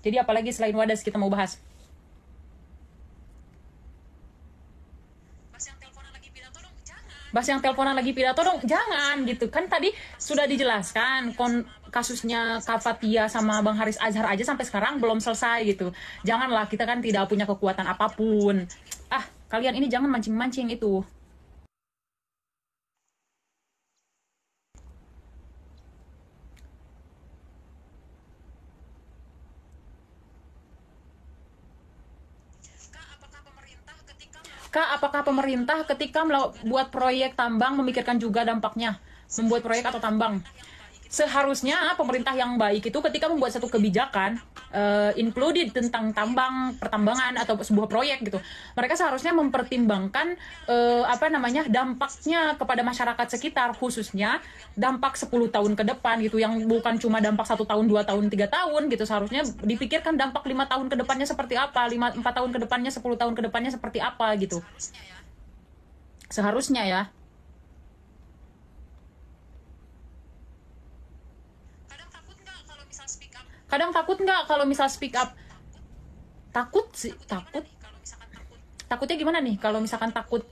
Jadi apalagi selain Wadas kita mau bahas? Bahas yang teleponan lagi pidato dong, jangan gitu kan. Tadi sudah dijelaskan kasusnya Kak Fathia sama Bang Haris Azhar aja sampai sekarang belum selesai gitu. Janganlah, kita kan tidak punya kekuatan apapun. Kalian ini jangan mancing-mancing itu. Kak, apakah pemerintah ketika buat proyek tambang memikirkan juga dampaknya? Membuat proyek atau tambang? Seharusnya pemerintah yang baik itu ketika membuat satu kebijakan included tentang pertambangan atau sebuah proyek gitu, mereka seharusnya mempertimbangkan dampaknya kepada masyarakat sekitar, khususnya dampak 10 tahun ke depan gitu, yang bukan cuma dampak 1 tahun, 2 tahun, 3 tahun gitu. Seharusnya dipikirkan dampak 5 tahun ke depannya seperti apa, 4 tahun ke depannya, 10 tahun ke depannya seperti apa gitu. Seharusnya ya. Kadang takut nggak kalau misal speak up? Takut sih, takut. Takutnya gimana nih? Kalau misalkan takut,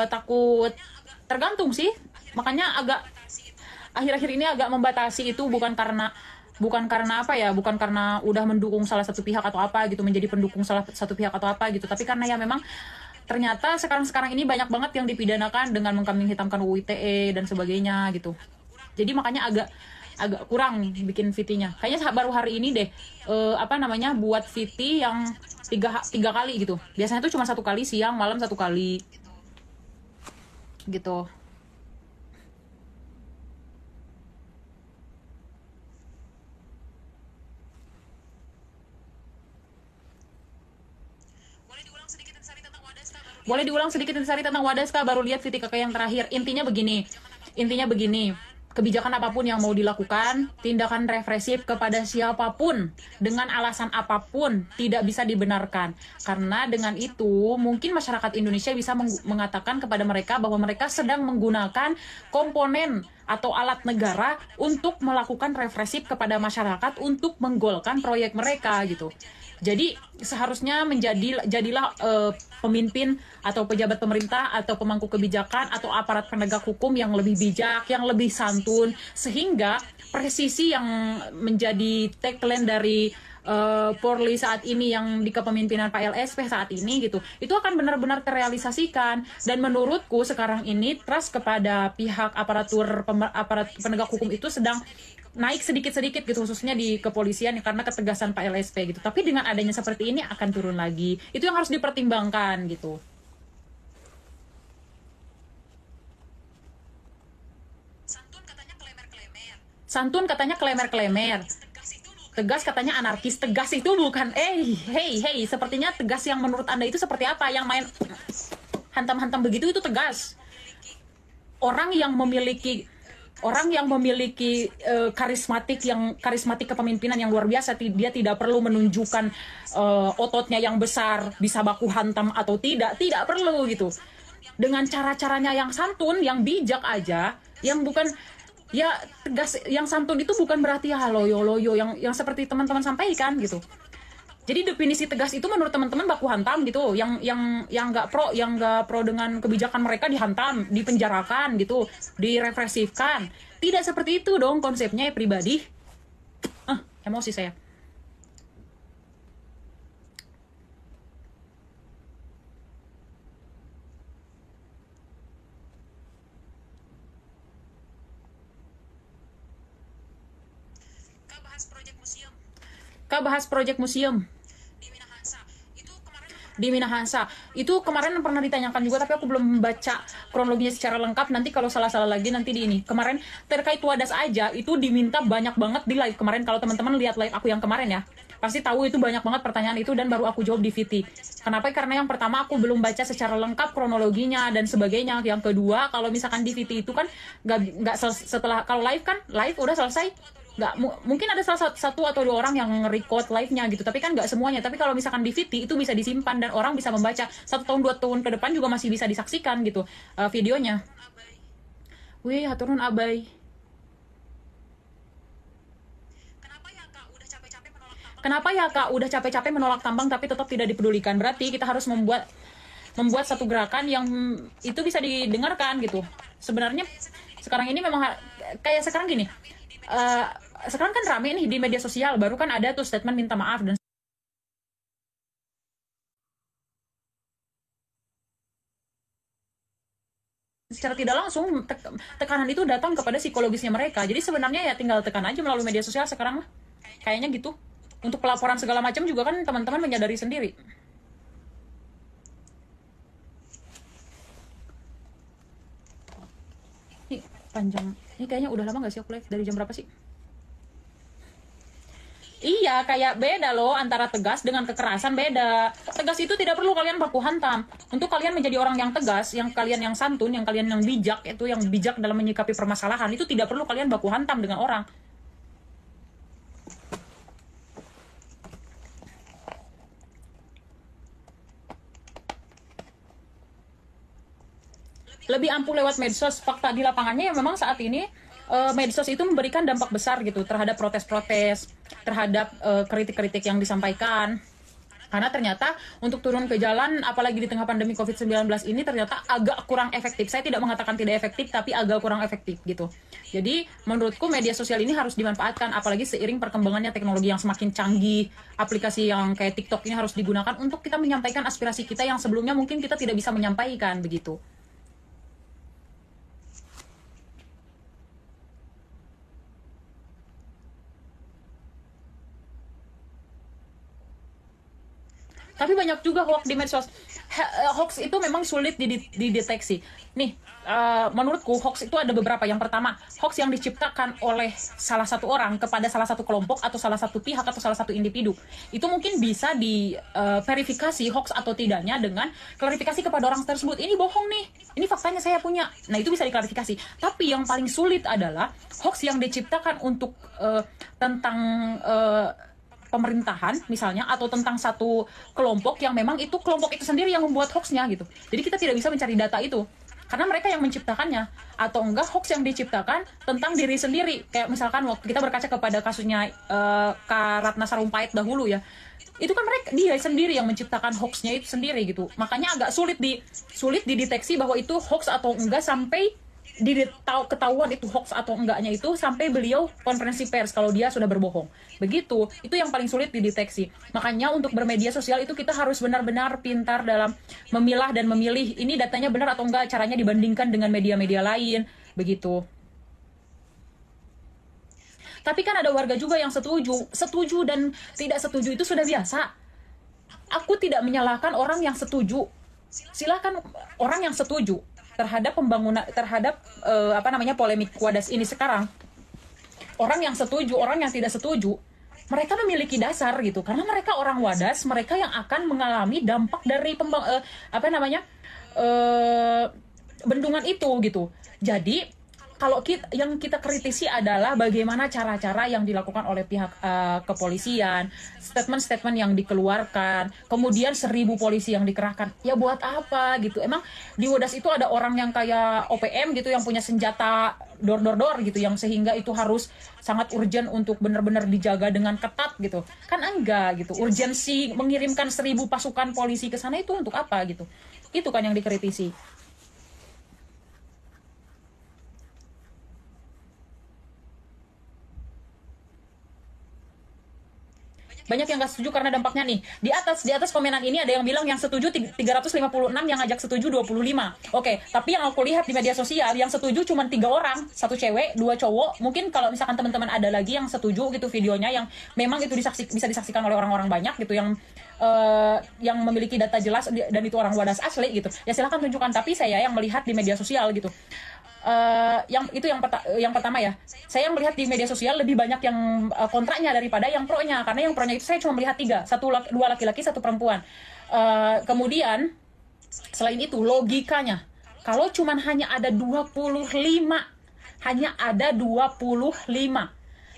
takut tergantung sih. Makanya akhir-akhir ini agak membatasi itu, bukan karena apa ya, bukan karena udah mendukung salah satu pihak atau apa gitu, menjadi pendukung salah satu pihak atau apa gitu, tapi karena ya memang ternyata sekarang ini banyak banget yang dipidanakan dengan mengkambing hitamkan UU ITE dan sebagainya gitu. Jadi makanya agak kurang bikin VT-nya. Kayaknya baru hari ini deh buat VT yang tiga kali gitu. Biasanya tuh cuma 1 kali, siang malam 1 kali gitu. Boleh diulang sedikit Sari tentang Wadas Kak, baru lihat VT kakak yang terakhir. Intinya begini, kebijakan apapun yang mau dilakukan, tindakan represif kepada siapapun dengan alasan apapun tidak bisa dibenarkan. Karena dengan itu mungkin masyarakat Indonesia bisa mengatakan kepada mereka bahwa mereka sedang menggunakan komponen atau alat negara untuk melakukan represif kepada masyarakat untuk menggolkan proyek mereka gitu. Jadi seharusnya jadilah pemimpin atau pejabat pemerintah atau pemangku kebijakan atau aparat penegak hukum yang lebih bijak, yang lebih santun, sehingga presisi yang menjadi tagline dari Polri saat ini, yang di kepemimpinan Pak LSP saat ini gitu, itu akan benar-benar terrealisasikan. Dan menurutku sekarang ini trust kepada pihak aparat penegak hukum itu sedang naik sedikit-sedikit gitu, khususnya di kepolisian karena ketegasan Pak LSP gitu. Tapi dengan adanya seperti ini akan turun lagi. Itu yang harus dipertimbangkan gitu. Santun katanya klemer-klemer. Tegas katanya anarkis. Tegas itu bukan hey, sepertinya tegas yang menurut Anda itu seperti apa? Yang main hantam-hantam begitu itu tegas. Orang yang memiliki karismatik kepemimpinan yang luar biasa, dia tidak perlu menunjukkan ototnya yang besar, bisa baku hantam atau tidak perlu gitu. Dengan cara-caranya yang santun, yang bijak aja, yang bukan ya tegas, yang santun itu bukan berarti ya loyo yang seperti teman-teman sampaikan gitu. Jadi definisi tegas itu menurut teman-teman baku hantam gitu, yang nggak pro dengan kebijakan mereka dihantam, dipenjarakan gitu, direpresifkan. Tidak seperti itu dong konsepnya ya, pribadi. Emosi saya. Kak bahas proyek museum di Minahasa. Itu kemarin pernah ditanyakan juga, tapi aku belum membaca kronologinya secara lengkap. Nanti kalau salah-salah lagi nanti di ini. Kemarin terkait Wadas aja itu diminta banyak banget di live kemarin. Kalau teman-teman lihat live aku yang kemarin ya, pasti tahu itu banyak banget pertanyaan itu, dan baru aku jawab di VT. Kenapa? Karena yang pertama aku belum baca secara lengkap kronologinya dan sebagainya. Yang kedua, kalau misalkan di VT itu kan nggak setelah, kalau live kan live udah selesai, mungkin ada salah satu atau 2 orang yang record live-nya gitu, tapi kan nggak semuanya. Tapi kalau misalkan di VT itu bisa disimpan dan orang bisa membaca 1 tahun 2 tahun ke depan juga masih bisa disaksikan gitu videonya. Wih, haturun abai. Kenapa ya Kak udah capek-capek menolak tambang tapi tetap tidak dipedulikan? Berarti kita harus membuat satu gerakan yang itu bisa didengarkan gitu. Sebenarnya sekarang ini memang kayak sekarang gini. Sekarang kan rame nih di media sosial, baru kan ada tuh statement minta maaf dan secara tidak langsung tekanan itu datang kepada psikologisnya mereka. Jadi sebenarnya ya tinggal tekan aja melalui media sosial sekarang lah. Kayaknya gitu. Untuk pelaporan segala macam juga kan teman-teman menyadari sendiri. Ini panjang. Ini kayaknya udah lama gak sih aku live? Dari jam berapa sih? Iya, kayak beda loh antara tegas dengan kekerasan, beda. Tegas itu tidak perlu kalian baku hantam. Untuk kalian menjadi orang yang tegas, yang kalian yang santun, yang kalian yang bijak, itu yang bijak dalam menyikapi permasalahan, itu tidak perlu kalian baku hantam dengan orang. Lebih ampuh lewat medsos. Fakta di lapangannya yang memang saat ini medsos itu memberikan dampak besar gitu terhadap protes-protes, terhadap kritik-kritik yang disampaikan. Karena ternyata untuk turun ke jalan, apalagi di tengah pandemi COVID-19 ini ternyata agak kurang efektif. Saya tidak mengatakan tidak efektif, tapi agak kurang efektif gitu. Jadi menurutku media sosial ini harus dimanfaatkan, apalagi seiring perkembangannya teknologi yang semakin canggih. Aplikasi yang kayak TikTok ini harus digunakan untuk kita menyampaikan aspirasi kita yang sebelumnya mungkin kita tidak bisa menyampaikan begitu. Tapi banyak juga hoax di medsos. Hoax itu memang sulit dideteksi. Nih, menurutku hoax itu ada beberapa. Yang pertama, hoax yang diciptakan oleh salah satu orang kepada salah satu kelompok atau salah satu pihak atau salah satu individu. Itu mungkin bisa diverifikasi hoax atau tidaknya dengan klarifikasi kepada orang tersebut. Ini bohong nih, ini faktanya saya punya. Nah, itu bisa diklarifikasi. Tapi yang paling sulit adalah hoax yang diciptakan untuk tentang pemerintahan misalnya atau tentang satu kelompok yang memang itu kelompok itu sendiri yang membuat hoaxnya gitu. Jadi kita tidak bisa mencari data itu karena mereka yang menciptakannya, atau enggak hoax yang diciptakan tentang diri sendiri. Kayak misalkan waktu kita berkaca kepada kasusnya Kak Ratna Sarumpait dahulu ya, itu kan dia sendiri yang menciptakan hoaxnya itu sendiri gitu. Makanya agak sulit dideteksi bahwa itu hoax atau enggak sampai ketahuan itu hoax atau enggaknya itu sampai beliau konferensi pers kalau dia sudah berbohong. Begitu, itu yang paling sulit dideteksi. Makanya untuk bermedia sosial itu kita harus benar-benar pintar dalam memilah dan memilih ini datanya benar atau enggak, caranya dibandingkan dengan media-media lain, begitu. Tapi kan ada warga juga yang setuju dan tidak setuju itu sudah biasa. Aku tidak menyalahkan orang yang setuju. Silakan orang yang setuju terhadap pembangunan, terhadap polemik Wadas ini sekarang. Orang yang setuju, orang yang tidak setuju, mereka memiliki dasar gitu, karena mereka orang Wadas, mereka yang akan mengalami dampak dari bendungan itu gitu. Jadi kalau yang kita kritisi adalah bagaimana cara-cara yang dilakukan oleh pihak kepolisian, statement-statement yang dikeluarkan, kemudian 1000 polisi yang dikerahkan. Ya buat apa gitu? Emang di Wadas itu ada orang yang kayak OPM gitu yang punya senjata dor gitu, yang sehingga itu harus sangat urgent untuk benar-benar dijaga dengan ketat gitu. Kan enggak gitu. Urgensi mengirimkan 1000 pasukan polisi ke sana itu untuk apa gitu? Itu kan yang dikritisi. Banyak yang nggak setuju karena dampaknya nih. Di atas komenan ini ada yang bilang yang setuju 356, yang ngajak setuju 25. Oke, tapi yang aku lihat di media sosial yang setuju cuma 3 orang, 1 cewek, 2 cowok. Mungkin kalau misalkan teman-teman ada lagi yang setuju gitu videonya yang memang itu bisa disaksikan oleh orang-orang banyak gitu yang memiliki data jelas dan itu orang Wadas asli gitu. Ya silahkan tunjukkan, tapi saya yang melihat di media sosial gitu. Yang pertama ya, saya melihat di media sosial lebih banyak yang kontraknya daripada yang pro-nya, karena yang pro-nya itu saya cuma melihat 3, 2 laki-laki 1 perempuan. Kemudian selain itu logikanya, kalau cuma hanya ada 25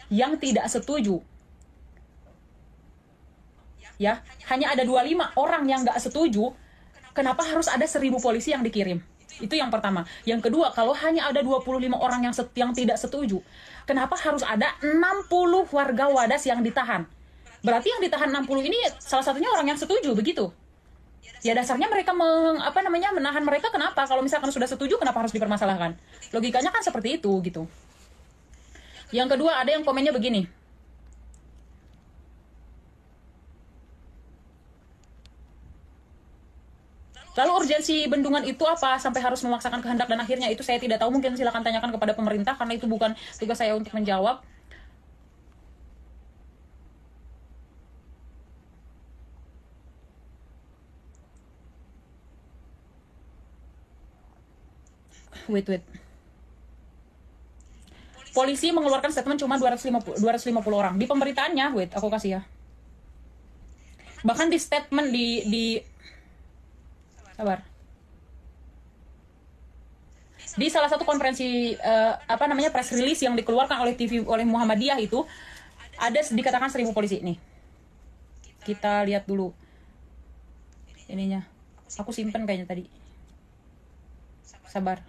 yang tidak setuju, ya hanya ada 25 orang yang nggak setuju, kenapa harus ada 1000 polisi yang dikirim? Itu yang pertama. Yang kedua, kalau hanya ada 25 orang yang tidak setuju, kenapa harus ada 60 warga Wadas yang ditahan? Berarti yang ditahan 60 ini salah satunya orang yang setuju, begitu? Ya dasarnya mereka menahan mereka kenapa? Kalau misalkan sudah setuju kenapa harus dipermasalahkan? Logikanya kan seperti itu gitu. Yang kedua ada yang komennya begini. Lalu urgensi bendungan itu apa sampai harus memaksakan kehendak, dan akhirnya itu saya tidak tahu, mungkin silakan tanyakan kepada pemerintah karena itu bukan tugas saya untuk menjawab. Wait. Polisi mengeluarkan statement cuma 250 orang. Di pemberitaannya, wait, aku kasih ya. Bahkan di statement di sabar. Di salah satu konferensi press release yang dikeluarkan oleh TV oleh Muhammadiyah itu ada dikatakan 1000 polisi nih. Kita lihat dulu ininya. Aku simpen kayaknya tadi. Sabar.